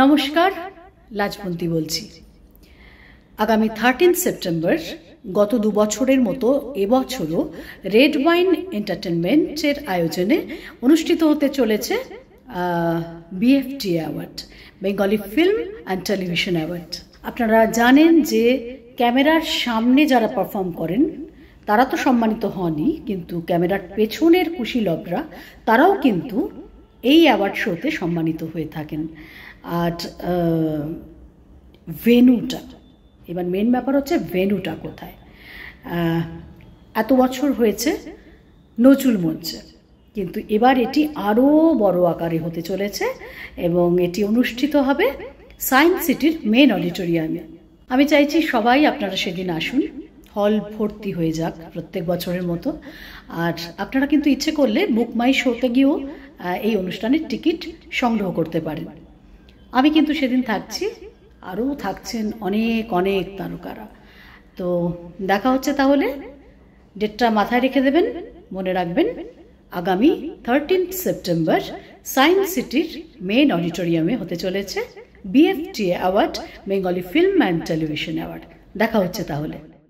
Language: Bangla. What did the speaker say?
নমস্কার, লাজবন্তী বলছি। আগামী 13 সেপ্টেম্বর গত 2 বছরের মতো এবছরও রেড ওয়াইন এন্টারটেনমেন্টের আয়োজনে অনুষ্ঠিত হতে চলেছে BFTA award, Bengali film and television award. আপনারা জানেন যে ক্যামেরার সামনে যারা পারফর্ম করেন তারা তো সম্মানিত হনই, কিন্তু ক্যামেরার পেছনের কুশীলবরা তারাও কিন্তু এই অ্যাওয়ার্ড শোতে সম্মানিত হয়ে থাকেন। আর ভেন্যুটা, এবার মেন ব্যাপার হচ্ছে ভেন্যুটা কোথায়। এত বছর হয়েছে নজরুল মঞ্চে, কিন্তু এবার এটি আরও বড় আকারে হতে চলেছে এবং এটি অনুষ্ঠিত হবে সায়েন্স সিটির মেন অডিটোরিয়ামে। আমি চাইছি সবাই আপনারা সেদিন আসুন, হল ভর্তি হয়ে যাক প্রত্যেক বছরের মতো। আর আপনারা কিন্তু ইচ্ছে করলে বুক মাই শোতে গিয়েও এই অনুষ্ঠানের টিকিট সংগ্রহ করতে পারেন। আমি কিন্তু সেদিন থাকছি, আরও থাকছেন অনেক অনেক তারকারা। তো দেখা হচ্ছে তাহলে, ডেটটা মাথায় রেখে দেবেন, মনে রাখবেন আগামী 13 সেপ্টেম্বর সায়েন্স সিটির মেন অডিটোরিয়ামে হতে চলেছে BFTA award, Bengali film and television award. দেখা হচ্ছে তাহলে।